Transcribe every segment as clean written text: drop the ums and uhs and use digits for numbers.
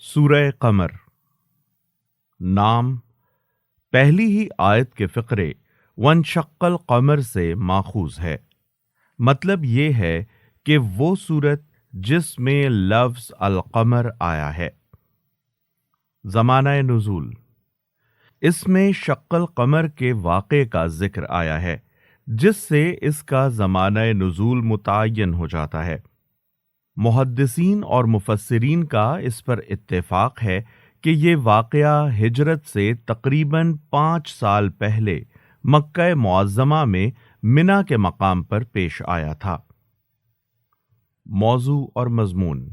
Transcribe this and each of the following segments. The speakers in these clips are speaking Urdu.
سورہ قمر نام پہلی ہی آیت کے فقرے وانشق القمر سے ماخوذ ہے۔ مطلب یہ ہے کہ وہ سورت جس میں لفظ القمر آیا ہے۔ زمانہ نزول، اس میں شق القمر کے واقعے کا ذکر آیا ہے، جس سے اس کا زمانہ نزول متعین ہو جاتا ہے۔ محدثین اور مفسرین کا اس پر اتفاق ہے کہ یہ واقعہ ہجرت سے تقریباً 5 سال پہلے مکہ معظمہ میں منا کے مقام پر پیش آیا تھا۔ موضوع اور مضمون،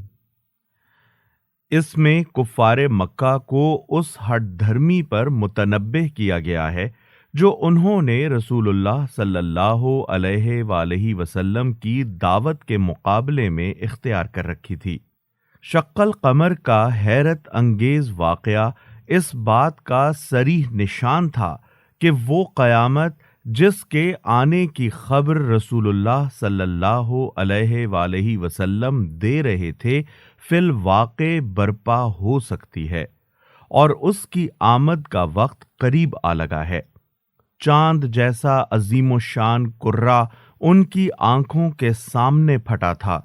اس میں کفار مکہ کو اس ہٹ دھرمی پر متنبہ کیا گیا ہے جو انہوں نے رسول اللہ صلی اللہ علیہ وآلہ وسلم کی دعوت کے مقابلے میں اختیار کر رکھی تھی۔ شق القمر کا حیرت انگیز واقعہ اس بات کا صریح نشان تھا کہ وہ قیامت جس کے آنے کی خبر رسول اللہ صلی اللہ علیہ وآلہ وسلم دے رہے تھے فی الواقع برپا ہو سکتی ہے، اور اس کی آمد کا وقت قریب آ لگا ہے۔ چاند جیسا عظیم الشان کرہ ان کی آنکھوں کے سامنے پھٹا تھا۔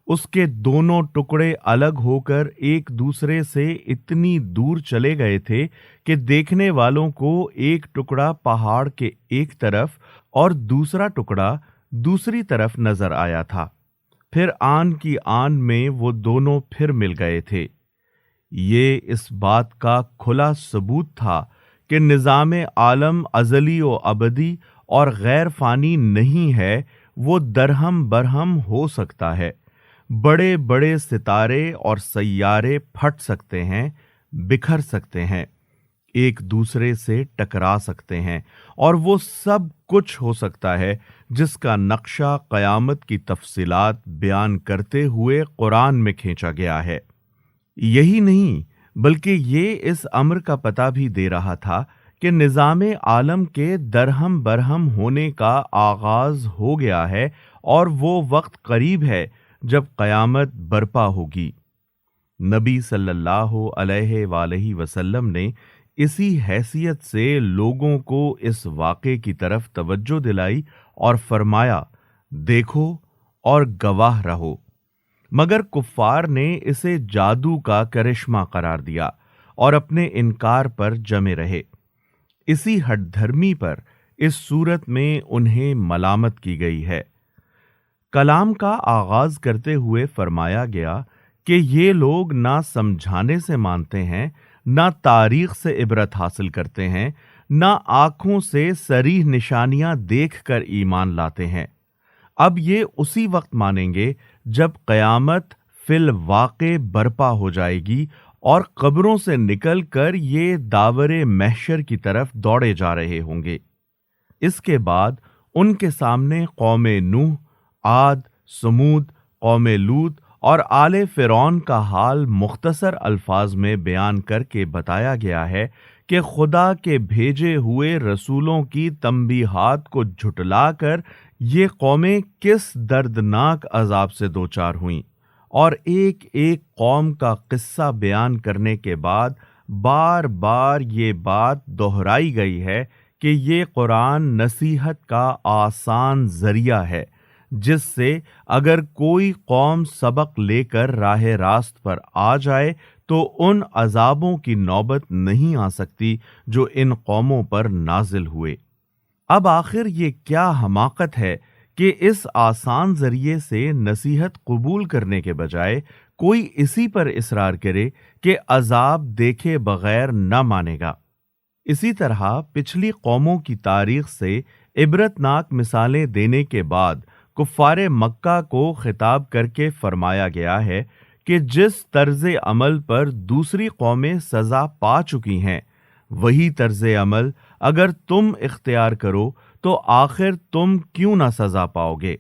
اس کے دونوں ٹکڑے الگ ہو کر ایک دوسرے سے اتنی دور چلے گئے تھے کہ دیکھنے والوں کو ایک ٹکڑا پہاڑ کے ایک طرف اور دوسرا ٹکڑا دوسری طرف نظر آیا تھا۔ پھر آن کی آن میں وہ دونوں پھر مل گئے تھے۔ یہ اس بات کا کھلا ثبوت تھا کہ نظام عالم ازلی و ابدی اور غیر فانی نہیں ہے، وہ درہم برہم ہو سکتا ہے۔ بڑے بڑے ستارے اور سیارے پھٹ سکتے ہیں، بکھر سکتے ہیں، ایک دوسرے سے ٹکرا سکتے ہیں، اور وہ سب کچھ ہو سکتا ہے جس کا نقشہ قیامت کی تفصیلات بیان کرتے ہوئے قرآن میں کھینچا گیا ہے۔ یہی نہیں بلکہ یہ اس امر کا پتہ بھی دے رہا تھا کہ نظام عالم کے درہم برہم ہونے کا آغاز ہو گیا ہے، اور وہ وقت قریب ہے جب قیامت برپا ہوگی۔ نبی صلی اللہ علیہ وآلہ وسلم نے اسی حیثیت سے لوگوں کو اس واقعے کی طرف توجہ دلائی اور فرمایا، دیکھو اور گواہ رہو، مگر کفار نے اسے جادو کا کرشمہ قرار دیا اور اپنے انکار پر جمے رہے۔ اسی ہٹ دھرمی پر اس صورت میں انہیں ملامت کی گئی ہے۔ کلام کا آغاز کرتے ہوئے فرمایا گیا کہ یہ لوگ نہ سمجھانے سے مانتے ہیں، نہ تاریخ سے عبرت حاصل کرتے ہیں، نہ آنکھوں سے صریح نشانیاں دیکھ کر ایمان لاتے ہیں۔ اب یہ اسی وقت مانیں گے جب قیامت فی الواقع برپا ہو جائے گی اور قبروں سے نکل کر یہ داور محشر کی طرف دوڑے جا رہے ہوں گے۔ اس کے بعد ان کے سامنے قوم نوح، عاد، سمود، قوم لوط اور آل فرعون کا حال مختصر الفاظ میں بیان کر کے بتایا گیا ہے کہ خدا کے بھیجے ہوئے رسولوں کی تنبیہات کو جھٹلا کر یہ قومیں کس دردناک عذاب سے دوچار ہوئیں، اور ایک ایک قوم کا قصہ بیان کرنے کے بعد بار بار یہ بات دہرائی گئی ہے کہ یہ قرآن نصیحت کا آسان ذریعہ ہے، جس سے اگر کوئی قوم سبق لے کر راہ راست پر آ جائے تو ان عذابوں کی نوبت نہیں آ سکتی جو ان قوموں پر نازل ہوئے۔ اب آخر یہ کیا حماقت ہے کہ اس آسان ذریعے سے نصیحت قبول کرنے کے بجائے کوئی اسی پر اصرار کرے کہ عذاب دیکھے بغیر نہ مانے گا۔ اسی طرح پچھلی قوموں کی تاریخ سے عبرتناک مثالیں دینے کے بعد کفار مکہ کو خطاب کر کے فرمایا گیا ہے کہ جس طرز عمل پر دوسری قومیں سزا پا چکی ہیں، وہی طرز عمل اگر تم اختیار کرو تو آخر تم کیوں نہ سزا پاؤ گے؟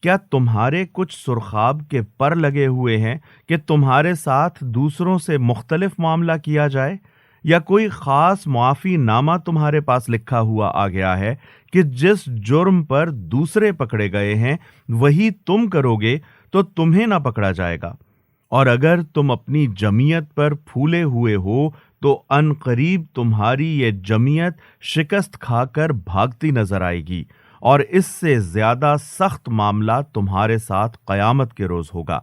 کیا تمہارے کچھ سرخاب کے پر لگے ہوئے ہیں کہ تمہارے ساتھ دوسروں سے مختلف معاملہ کیا جائے، یا کوئی خاص معافی نامہ تمہارے پاس لکھا ہوا آ گیا ہے کہ جس جرم پر دوسرے پکڑے گئے ہیں وہی تم کرو گے تو تمہیں نہ پکڑا جائے گا؟ اور اگر تم اپنی جمعیت پر پھولے ہوئے ہو تو ان قریب تمہاری یہ جمعیت شکست کھا کر بھاگتی نظر آئے گی، اور اس سے زیادہ سخت معاملہ تمہارے ساتھ قیامت کے روز ہوگا۔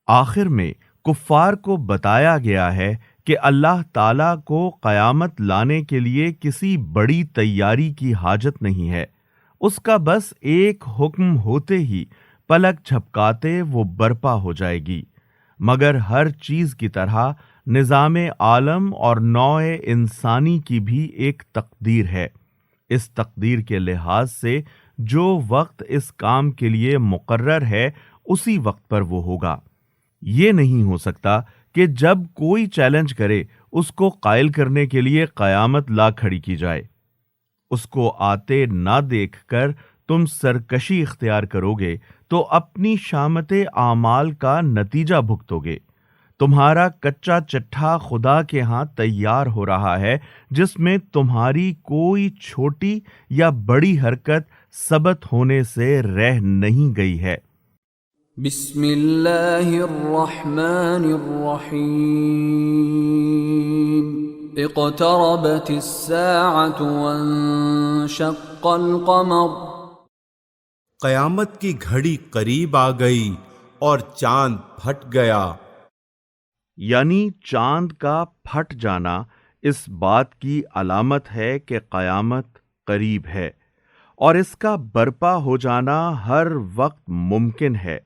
آخر میں کفار کو بتایا گیا ہے کہ اللہ تعالیٰ کو قیامت لانے کے لیے کسی بڑی تیاری کی حاجت نہیں ہے، اس کا بس ایک حکم ہوتے ہی پلک جھپکاتے وہ برپا ہو جائے گی۔ مگر ہر چیز کی طرح نظام عالم اور نوع انسانی کی بھی ایک تقدیر ہے۔ اس تقدیر کے لحاظ سے جو وقت اس کام کے لیے مقرر ہے اسی وقت پر وہ ہوگا۔ یہ نہیں ہو سکتا کہ جب کوئی چیلنج کرے اس کو قائل کرنے کے لیے قیامت لا کھڑی کی جائے۔ اس کو آتے نہ دیکھ کر تم سرکشی اختیار کرو گے تو اپنی شامت اعمال کا نتیجہ بھگتو گے۔ تمہارا کچا چٹھا خدا کے ہاں تیار ہو رہا ہے، جس میں تمہاری کوئی چھوٹی یا بڑی حرکت ثبت ہونے سے رہ نہیں گئی ہے۔ بسم اللہ الرحمن الرحیم، اقتربت الساعة وانشق القمر، قیامت کی گھڑی قریب آ گئی اور چاند پھٹ گیا۔ یعنی چاند کا پھٹ جانا اس بات کی علامت ہے کہ قیامت قریب ہے، اور اس کا برپا ہو جانا ہر وقت ممکن ہے۔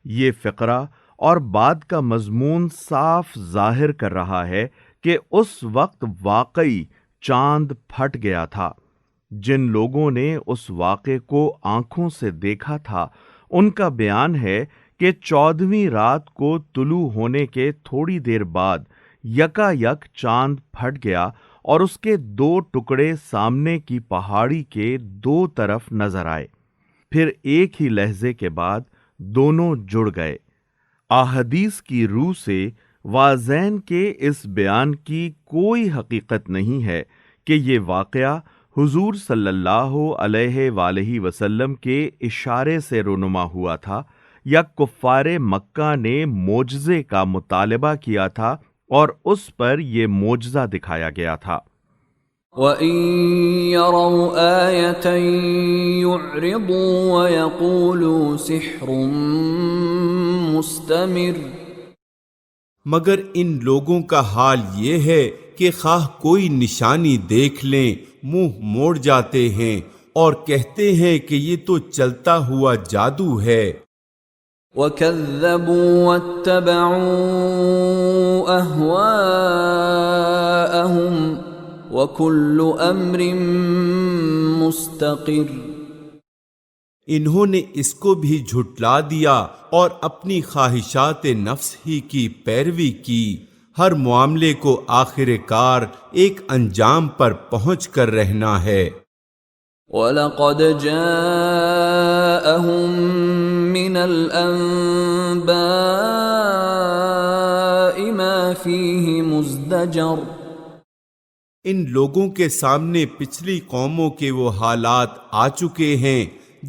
یہ فقرہ اور بعد کا مضمون صاف ظاہر کر رہا ہے کہ اس وقت واقعی چاند پھٹ گیا تھا۔ جن لوگوں نے اس واقعے کو آنکھوں سے دیکھا تھا ان کا بیان ہے کہ 14ویں رات کو طلوع ہونے کے تھوڑی دیر بعد یکا یک چاند پھٹ گیا اور اس کے 2 ٹکڑے سامنے کی پہاڑی کے 2 طرف نظر آئے، پھر ایک ہی لہجے کے بعد دونوں جڑ گئے۔ احادیث کی روح سے واضحین کے اس بیان کی کوئی حقیقت نہیں ہے کہ یہ واقعہ حضور صلی اللہ علیہ وآلہ وسلم کے اشارے سے رونما ہوا تھا یا کفار مکہ نے معجزے کا مطالبہ کیا تھا اور اس پر یہ معجزہ دکھایا گیا تھا۔ وَإِن يَرَوْا آيَةً يُعْرِضُوا وَيَقُولُوا سِحْرٌ مُسْتَمِرٌ، مگر ان لوگوں کا حال یہ ہے کہ خواہ کوئی نشانی دیکھ لیں منہ موڑ جاتے ہیں اور کہتے ہیں کہ یہ تو چلتا ہوا جادو ہے۔ وَكَذَّبُوا وَاتَّبَعُوا أَهْوَاءَهُمْ وَكُلُّ أَمْرٍ مُسْتَقِرٌ، انہوں نے اس کو بھی جھٹلا دیا اور اپنی خواہشات نفس ہی کی پیروی کی۔ ہر معاملے کو آخر کار ایک انجام پر پہنچ کر رہنا ہے۔ وَلَقَدْ جَاءَهُم مِّنَ الْأَنبَاءِ مَا فِيهِ مُزْدَجَرٌ، ان لوگوں کے سامنے پچھلی قوموں کے وہ حالات آ چکے ہیں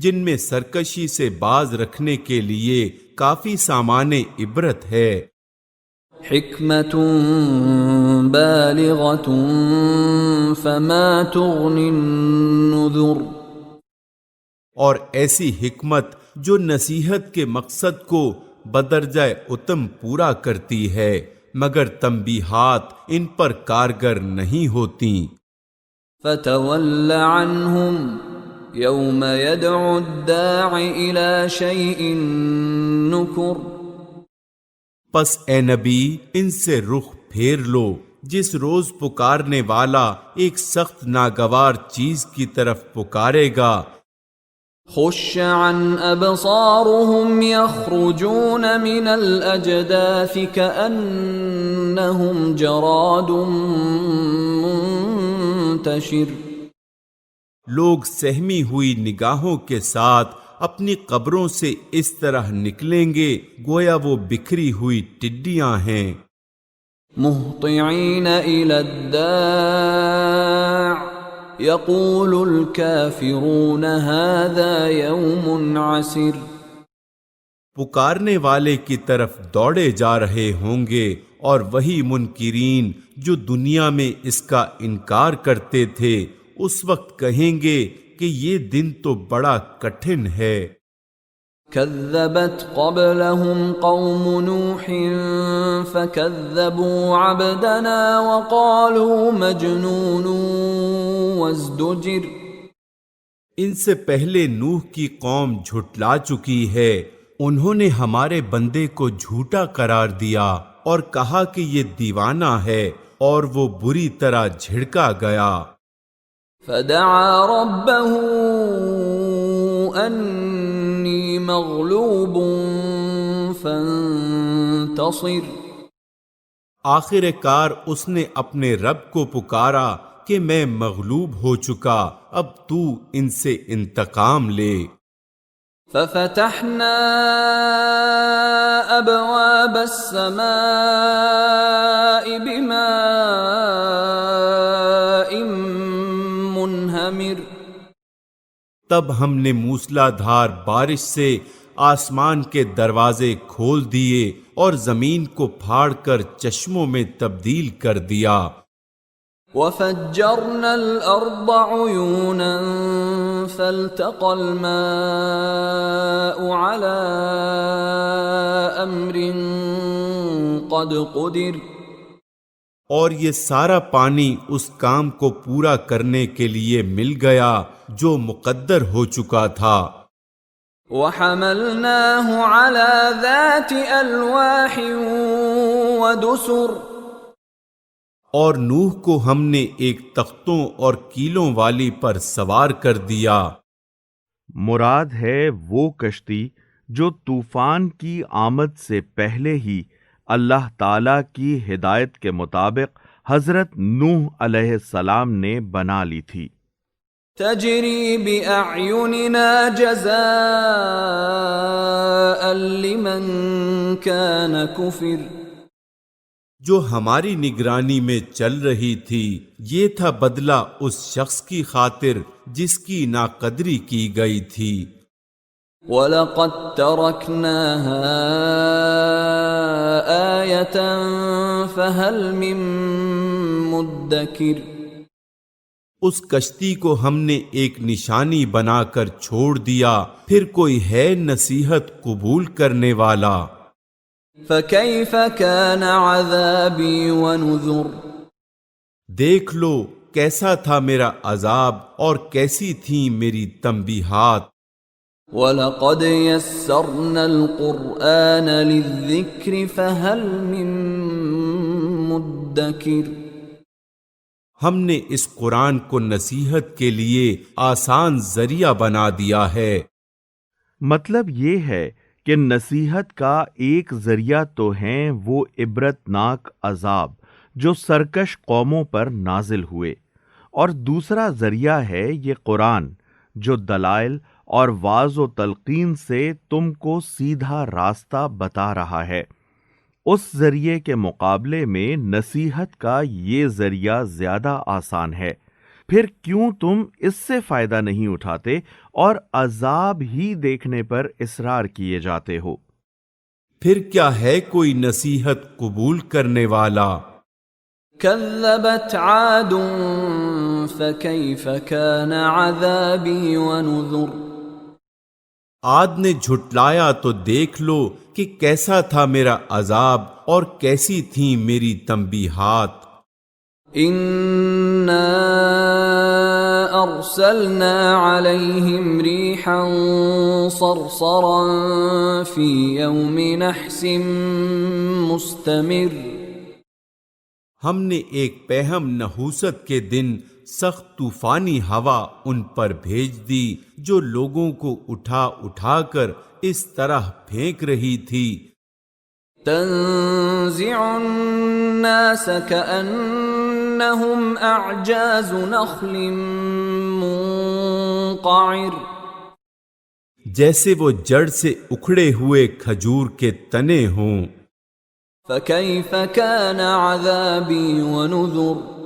جن میں سرکشی سے باز رکھنے کے لیے کافی سامان عبرت ہے۔ حِکْمَةٌ بَالِغَةٌ فَمَا تُغْنِ النُّذُرُ، اور ایسی حکمت جو نصیحت کے مقصد کو بدرجہ اتم پورا کرتی ہے، مگر تنبیہات ان پر کارگر نہیں ہوتی۔ فَتَوَلَّ عَنْهُمْ يَوْمَ يَدْعُ الدَّاعِ إِلَى شَيْءٍ نُكُرٍ، پس اے نبی ان سے رخ پھیر لو جس روز پکارنے والا ایک سخت ناگوار چیز کی طرف پکارے گا۔ خُشَّ عَنْ أَبْصَارُهُمْ يَخْرُجُونَ مِنَ الْأَجْدَاثِ كَأَنَّهُمْ جَرَادٌ مُنْتَشِرٌ، لوگ سہمی ہوئی نگاہوں کے ساتھ اپنی قبروں سے اس طرح نکلیں گے گویا وہ بکھری ہوئی ٹڈیاں ہیں۔ مُهْطِعِينَ إِلَى الدَّاعِ يَقُولُ الْكَافِرُونَ هَذَا يَوْمٌ عَسِرٌ، پکارنے والے کی طرف دوڑے جا رہے ہوں گے، اور وہی منکرین جو دنیا میں اس کا انکار کرتے تھے اس وقت کہیں گے کہ یہ دن تو بڑا کٹھن ہے۔ كذبت قبلهم قوم نوح فكذبوا عبدنا وقالوا مجنون وازدجر۔ ان سے پہلے نوح کی قوم جھٹلا چکی ہے، انہوں نے ہمارے بندے کو جھوٹا قرار دیا اور کہا کہ یہ دیوانہ ہے، اور وہ بری طرح جھڑکا گیا۔ فدعا ربه انی مغلوب فانتصر۔ آخر کار اس نے اپنے رب کو پکارا کہ میں مغلوب ہو چکا، اب تو ان سے انتقام لے۔ ففتحنا ابواب السماء بماء منہمر۔ تب ہم نے موسلا دھار بارش سے آسمان کے دروازے کھول دیے اور زمین کو پھاڑ کر چشموں میں تبدیل کر دیا۔ وفجرنا الارض عیونا فالتقى الماء على امر قد قدر۔ اور یہ سارا پانی اس کام کو پورا کرنے کے لیے مل گیا جو مقدر ہو چکا تھا۔ وحملناه على ذات الواح ودسر۔ اور نوح کو ہم نے ایک تختوں اور کیلوں والی پر سوار کر دیا۔ مراد ہے وہ کشتی جو طوفان کی آمد سے پہلے ہی اللہ تعالیٰ کی ہدایت کے مطابق حضرت نوح علیہ السلام نے بنا لی تھی۔ تجری بأعیننا جزاء لمن كان کفر۔ جو ہماری نگرانی میں چل رہی تھی، یہ تھا بدلہ اس شخص کی خاطر جس کی ناقدری کی گئی تھی۔ وَلَقَدْ تَرَكْنَاهَا آیَةً فَهَلْ مِن مُدَّکِرٍ۔ اس کشتی کو ہم نے ایک نشانی بنا کر چھوڑ دیا، پھر کوئی ہے نصیحت قبول کرنے والا۔ فَكَيْفَ كَانَ عَذَابِي وَنُذُرْ۔ دیکھ لو کیسا تھا میرا عذاب اور کیسی تھیں میری تنبیہات۔ وَلَقَدْ يَسَّرْنَا الْقُرْآنَ لِلذِّكْرِ فَهَلْ مِن مُدَّکِرٍ۔ ہم نے اس قرآن کو نصیحت کے لیے آسان ذریعہ بنا دیا ہے۔ مطلب یہ ہے کہ نصیحت کا ایک ذریعہ تو ہیں وہ عبرتناک عذاب جو سرکش قوموں پر نازل ہوئے، اور دوسرا ذریعہ ہے یہ قرآن جو دلائل اور واعظ و تلقین سے تم کو سیدھا راستہ بتا رہا ہے۔ اس ذریعے کے مقابلے میں نصیحت کا یہ ذریعہ زیادہ آسان ہے، پھر کیوں تم اس سے فائدہ نہیں اٹھاتے اور عذاب ہی دیکھنے پر اصرار کیے جاتے ہو؟ پھر کیا ہے کوئی نصیحت قبول کرنے والا؟ كذبت عاد فكيف كان عذابي ونذر۔ عاد نے جھٹلایا تو دیکھ لو کہ کیسا تھا میرا عذاب اور کیسی تھیں میری تنبیہات۔ انا ارسلنا عليهم ريحا صرصرا في يوم نحس مستمر۔ ہم نے ایک پہم نحوست کے دن سخت طوفانی ہوا ان پر بھیج دی جو لوگوں کو اٹھا اٹھا کر اس طرح پھینک رہی تھی۔ تنزع الناس كأنهم اعجاز نخل منقعر۔ جیسے وہ جڑ سے اکھڑے ہوئے کھجور کے تنے ہوں۔ فكيف كان عذابي ونذر۔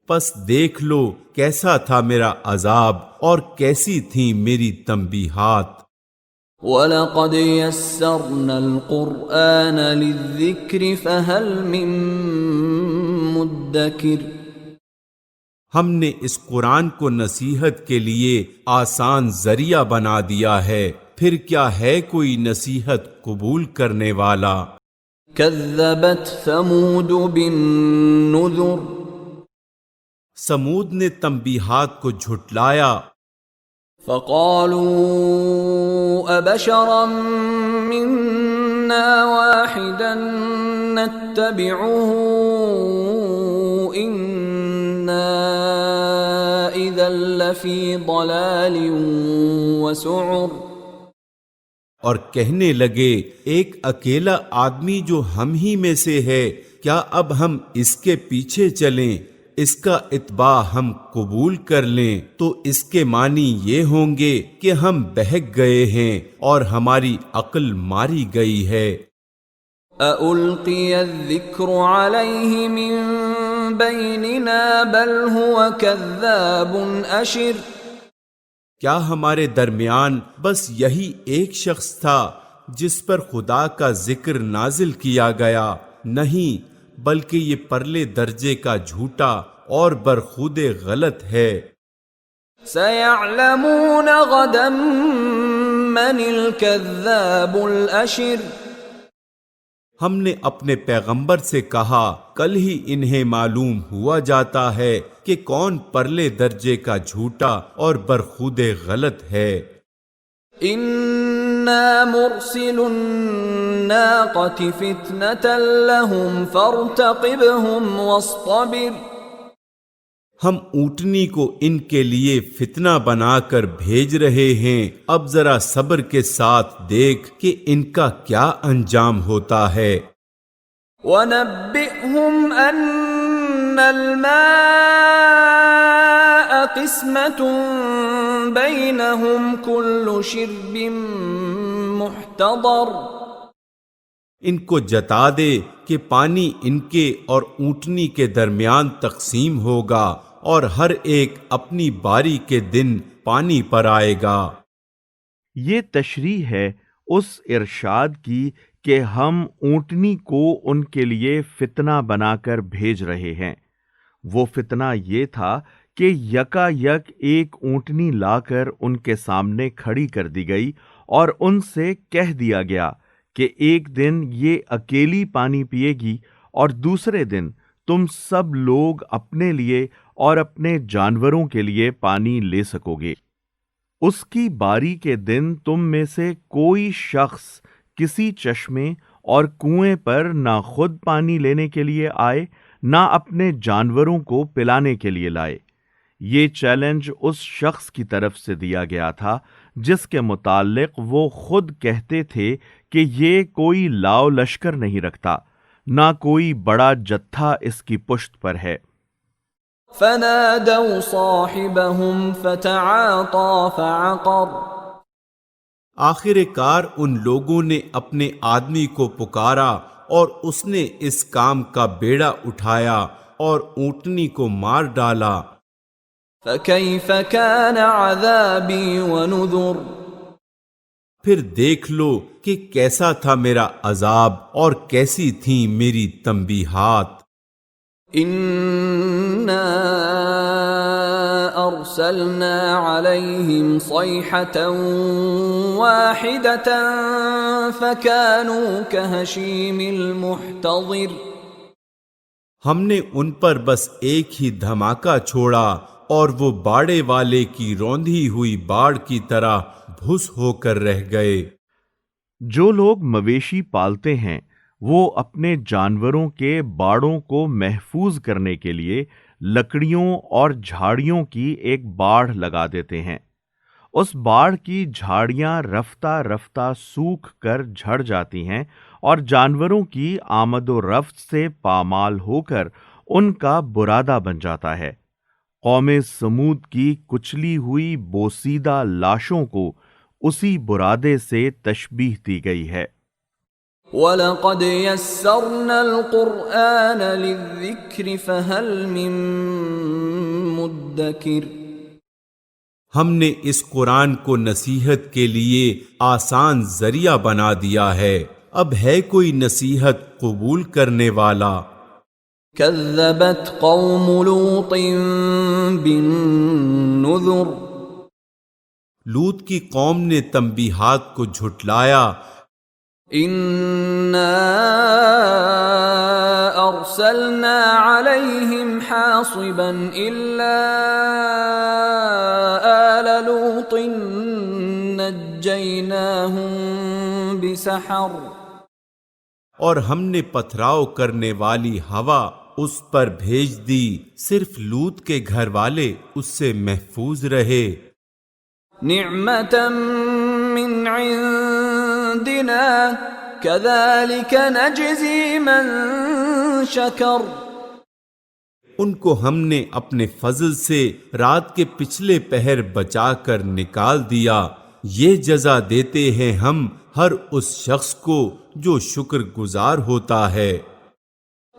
پس دیکھ لو کیسا تھا میرا عذاب اور کیسی تھیں میری تنبیہات۔ وَلَقَدْ يَسَّرْنَا الْقُرْآنَ لِلذِّكْرِ فَهَلْ مِن مُّدَّكِرٍ۔ ہم نے اس قرآن کو نصیحت کے لیے آسان ذریعہ بنا دیا ہے، پھر کیا ہے کوئی نصیحت قبول کرنے والا؟ كَذَّبَتْ ثَمُودُ بِالنُّذُرِ۔ سمود نے تنبیہات کو جھٹلایا، فَقَالُوا أَبَشَرًا مِّنَّا وَاحِدًا نَتَّبِعُهُ إِنَّا إِذًا لَّفِي ضَلَالٍ وَسُعُرٍ۔ اور کہنے لگے ایک اکیلا آدمی جو ہم ہی میں سے ہے، کیا اب ہم اس کے پیچھے چلیں، اس کا اتباع ہم قبول کر لیں تو اس کے معنی یہ ہوں گے کہ ہم بہک گئے ہیں اور ہماری عقل ماری گئی ہے۔ أَأُلْقِيَ الذِّكْرُ عَلَيْهِ مِن بَيْنِنَا بَلْ هُوَ كَذَّابٌ أَشِرٌ۔ کیا ہمارے درمیان بس یہی ایک شخص تھا جس پر خدا کا ذکر نازل کیا گیا؟ نہیں، بلکہ یہ پرلے درجے کا جھوٹا اور برخود غلط ہے۔ سَيَعْلَمُونَ غَدًا مَّنِ الْكَذَّابُ الْأَشِرُ۔ ہم نے اپنے پیغمبر سے کہا کل ہی انہیں معلوم ہوا جاتا ہے کہ کون پرلے درجے کا جھوٹا اور برخود غلط ہے۔ إِنَّا مُرْسِلُو النَّاقَةِ فِتْنَةً لَّهُمْ فَارْتَقِبْهُمْ وَاصْطَبِرْ۔ ہم اونٹنی کو ان کے لیے فتنہ بنا کر بھیج رہے ہیں، اب ذرا صبر کے ساتھ دیکھ کہ ان کا کیا انجام ہوتا ہے۔ وَنَبِّئْهُمْ أَنَّ الْمَاءَ قِسْمَةٌ بَيْنَهُمْ كُلُّ شِرْبٍ مُحْتَضَرٍ۔ ان کو جتا دے کہ پانی ان کے اور اونٹنی کے درمیان تقسیم ہوگا اور ہر ایک اپنی باری کے دن پانی پر آئے گا۔ یہ تشریح ہے اس ارشاد کی کہ ہم اونٹنی کو ان کے لیے فتنہ بنا کر بھیج رہے ہیں۔ وہ فتنہ یہ تھا کہ یکا یک ایک اونٹنی لا کر ان کے سامنے کھڑی کر دی گئی اور ان سے کہہ دیا گیا کہ ایک دن یہ اکیلی پانی پیے گی اور دوسرے دن تم سب لوگ اپنے لیے اور اپنے جانوروں کے لیے پانی لے سکو گے۔ اس کی باری کے دن تم میں سے کوئی شخص کسی چشمے اور کنویں پر نہ خود پانی لینے کے لیے آئے نہ اپنے جانوروں کو پلانے کے لیے لائے۔ یہ چیلنج اس شخص کی طرف سے دیا گیا تھا جس کے متعلق وہ خود کہتے تھے کہ یہ کوئی لاؤ لشکر نہیں رکھتا، نہ کوئی بڑا جتھا اس کی پشت پر ہے۔ فَنَادَوْا صَاحِبَهُمْ فَتَعَاطَىٰ فَعَقَرَ۔ آخر کار ان لوگوں نے اپنے آدمی کو پکارا اور اس نے اس کام کا بیڑا اٹھایا اور اونٹنی کو مار ڈالا۔ فَكَيْفَ كَانَ عَذَابِي وَنُذُرِ۔ پھر دیکھ لو کہ کیسا تھا میرا عذاب اور کیسی تھیں میری تنبیہات۔ إِنَّا أَرْسَلْنَا عَلَيْهِمْ صَيْحَةً وَاحِدَةً فَكَانُوا كَهَشِيمِ الْمُحْتَظِرِ۔ ہم نے ان پر بس ایک ہی دھماکہ چھوڑا اور وہ باڑے والے کی روندھی ہوئی باڑ کی طرح بھس ہو کر رہ گئے۔ جو لوگ مویشی پالتے ہیں وہ اپنے جانوروں کے باڑوں کو محفوظ کرنے کے لیے لکڑیوں اور جھاڑیوں کی ایک باڑ لگا دیتے ہیں۔ اس باڑ کی جھاڑیاں رفتہ رفتہ سوکھ کر جھڑ جاتی ہیں اور جانوروں کی آمد و رفت سے پامال ہو کر ان کا برادہ بن جاتا ہے۔ قوم سمود کی کچلی ہوئی بوسیدہ لاشوں کو اسی برادے سے تشبیہ دی گئی ہے۔ وَلَقَدْ يَسَّرْنَا الْقُرْآنَ لِلذِّكْرِ فَهَلْ مِن مُّدَّكِرٍ۔ ہم نے اس قرآن کو نصیحت کے لیے آسان ذریعہ بنا دیا ہے، اب ہے کوئی نصیحت قبول کرنے والا؟ كذبت قوم لوط بالنذر لوط کی قوم نے تنبیہات کو جھٹلایا۔ إنا أرسلنا عليهم حاصبا إلا آل لوط نجيناهم بسحر اور ہم نے پتھراؤ کرنے والی ہوا اس پر بھیج دی، صرف لوط کے گھر والے اس سے محفوظ رہے۔ نعمة من عندنا كذلك نجزي من شكر ان کو ہم نے اپنے فضل سے رات کے پچھلے پہر بچا کر نکال دیا، یہ جزا دیتے ہیں ہم ہر اس شخص کو جو شکر گزار ہوتا ہے۔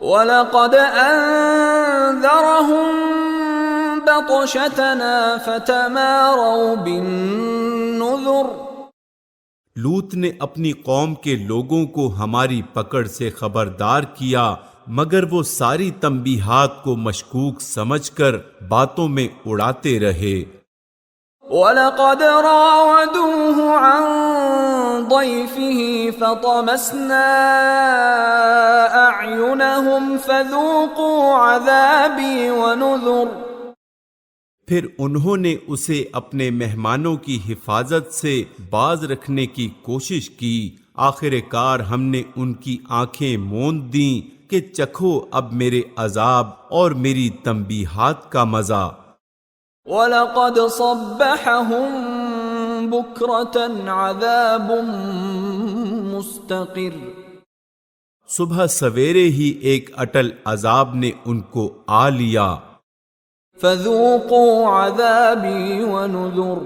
وَلَقَدْ أَنذَرَهُم بَطْشَتَنَا فَتَمَارَوْا بِالنُّذُرِ لوط نے اپنی قوم کے لوگوں کو ہماری پکڑ سے خبردار کیا، مگر وہ ساری تنبیہات کو مشکوک سمجھ کر باتوں میں اڑاتے رہے۔ وَلَقَدْ رَاوَدُوهُ عَن ضَيْفِهِ فَطَمَسْنَا أَعْيُنَهُمْ فَذُوقُوا عَذَابِي وَنُذُرِ پھر انہوں نے اسے اپنے مہمانوں کی حفاظت سے باز رکھنے کی کوشش کی، آخر کار ہم نے ان کی آنکھیں موند دیں کہ چکھو اب میرے عذاب اور میری تنبیہات کا مزہ۔ وَلَقَدْ صَبَّحَهُم بُكْرَةً عَذَابٌ مُسْتَقِرٌ صبح سویرے ہی ایک اٹل عذاب نے ان کو آ لیا۔ فَذُوقُوا عَذَابِي وَنُذُرِ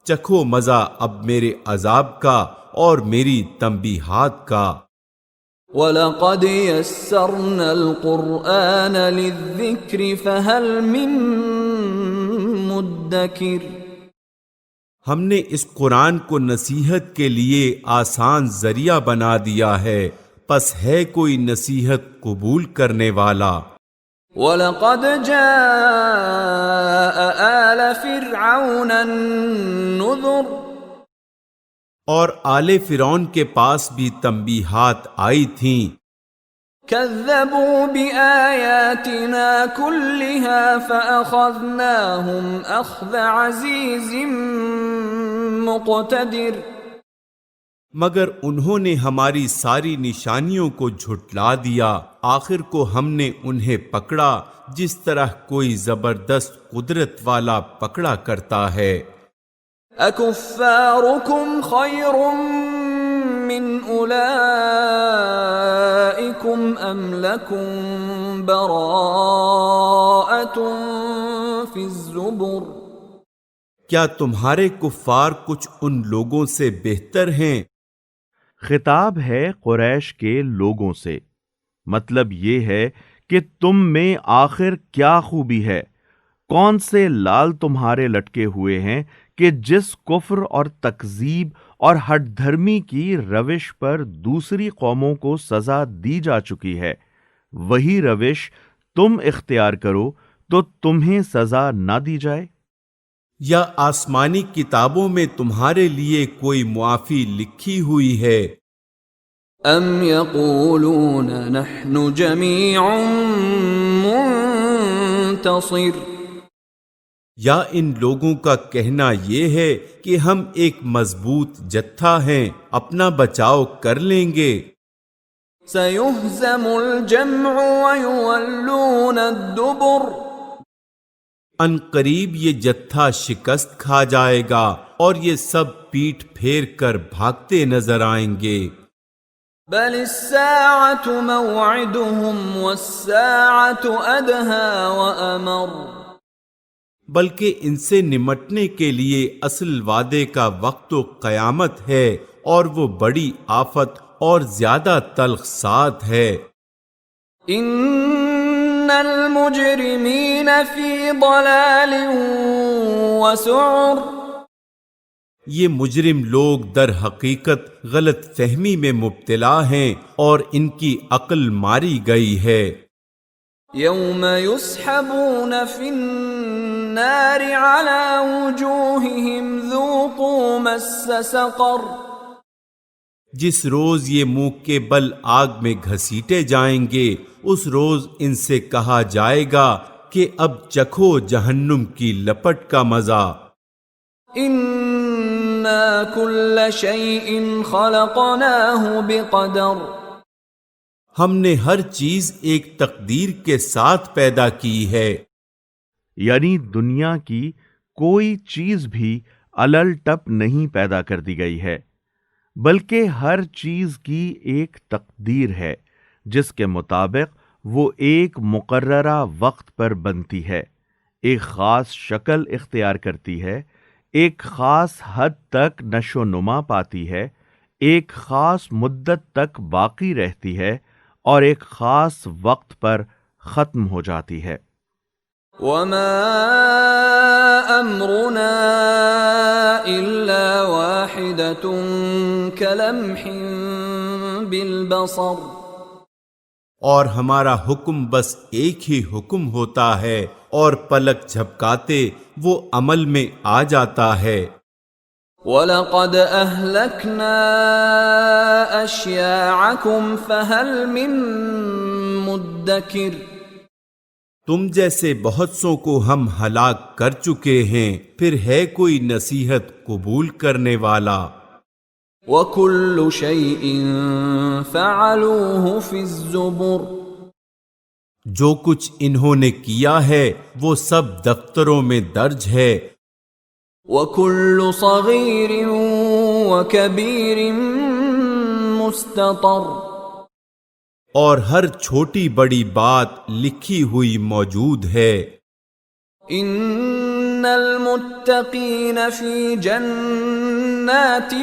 چکھو مزہ اب میرے عذاب کا اور میری تنبیہات کا۔ وَلَقَدْ يَسَّرْنَا الْقُرْآنَ لِلذِّكْرِ فَهَلْ مِن مُدَّكِرٍ ہم نے اس قرآن کو نصیحت کے لیے آسان ذریعہ بنا دیا ہے، پس ہے کوئی نصیحت قبول کرنے والا؟ وَلَقَدْ جَاءَ آلَ فِرْعَوْنَ النُّذُرُ اور آل فرعون کے پاس بھی تنبیہات آئی تھیں۔ كَذَّبُوا بِآيَاتِنَا كُلِّهَا فَأَخَذْنَاهُمْ أَخْذَ عَزِيزٍ مُقْتَدِرٍ مگر انہوں نے ہماری ساری نشانیوں کو جھٹلا دیا، آخر کو ہم نے انہیں پکڑا جس طرح کوئی زبردست قدرت والا پکڑا کرتا ہے۔ أَكُفَّارُكُمْ خَيْرٌ مِّنْ أُولَئِكُمْ أَمْ لَكُمْ بَرَاءَةٌ فِي الزُّبُرِ کیا تمہارے کفار کچھ ان لوگوں سے بہتر ہیں؟ خطاب ہے قریش کے لوگوں سے، مطلب یہ ہے کہ تم میں آخر کیا خوبی ہے، کون سے لال تمہارے لٹکے ہوئے ہیں کہ جس کفر اور تکذیب اور ہٹ دھرمی کی روش پر دوسری قوموں کو سزا دی جا چکی ہے، وہی روش تم اختیار کرو تو تمہیں سزا نہ دی جائے؟ یا آسمانی کتابوں میں تمہارے لیے کوئی معافی لکھی ہوئی ہے؟ ام یقولون نحن جمیع منتصر یا ان لوگوں کا کہنا یہ ہے کہ ہم ایک مضبوط جتھا ہیں، اپنا بچاؤ کر لیں گے۔ سیہزم الجمع ویولون الدبر ان قریب یہ جتھا شکست کھا جائے گا اور یہ سب پیٹ پھیر کر بھاگتے نظر آئیں گے۔ بل الساعة موعدهم والساعة أدهى وأمر بلکہ ان سے نمٹنے کے لیے اصل وعدے کا وقت و قیامت ہے، اور وہ بڑی آفت اور زیادہ تلخ سات ہے۔ إن المجرمین فی ضلال وسعر. یہ مجرم لوگ در حقیقت غلط فہمی میں مبتلا ہیں اور ان کی عقل ماری گئی ہے. یوم یسحبون فی النار علی وجوہہم ذوقوا مس سقر. جس روز یہ منہ کے بل آگ میں گھسیٹے جائیں گے اس روز ان سے کہا جائے گا کہ اب چکھو جہنم کی لپٹ کا مزہ. اِنَّا كُلَّ شَيْءٍ خَلَقْنَاهُ بِقَدَرٍ. ہم نے ہر چیز ایک تقدیر کے ساتھ پیدا کی ہے. یعنی دنیا کی کوئی چیز بھی الل ٹپ نہیں پیدا کر دی گئی ہے، بلکہ ہر چیز کی ایک تقدیر ہے جس کے مطابق وہ ایک مقررہ وقت پر بنتی ہے، ایک خاص شکل اختیار کرتی ہے، ایک خاص حد تک نشو و نما پاتی ہے، ایک خاص مدت تک باقی رہتی ہے اور ایک خاص وقت پر ختم ہو جاتی ہے. وَمَا أَمْرُنَا إِلَّا وَاحِدَةٌ كَلَمْحٍ بِالْبَصَرِ. اور ہمارا حکم بس ایک ہی حکم ہوتا ہے اور پلک جھپکاتے وہ عمل میں آ جاتا ہے. وَلَقَدْ أَهْلَكْنَا أَشْيَاعَكُمْ فَهَلْ مِن مُدَّكِرٍ. تم جیسے بہت سوں کو ہم ہلاک کر چکے ہیں، پھر ہے کوئی نصیحت قبول کرنے والا. وَكُلُّ شَيْءٍ فَعَلُوهُ فِي الزُّبُرِ. جو کچھ انہوں نے کیا ہے وہ سب دفتروں میں درج ہے. وَكُلُّ صَغِيرٍ وَكَبِيرٍ مُسْتَطَرٍ. اور ہر چھوٹی بڑی بات لکھی ہوئی موجود ہے. ان المتقین فی جنات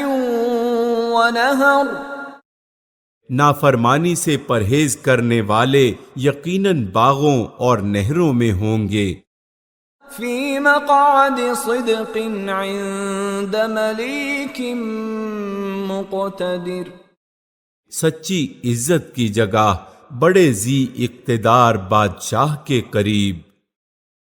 ونہر. نافرمانی سے پرہیز کرنے والے یقیناً باغوں اور نہروں میں ہوں گے. فی مقعد صدق عند ملیک مقتدر. سچی عزت کی جگہ بڑے ذی اقتدار بادشاہ کے قریب.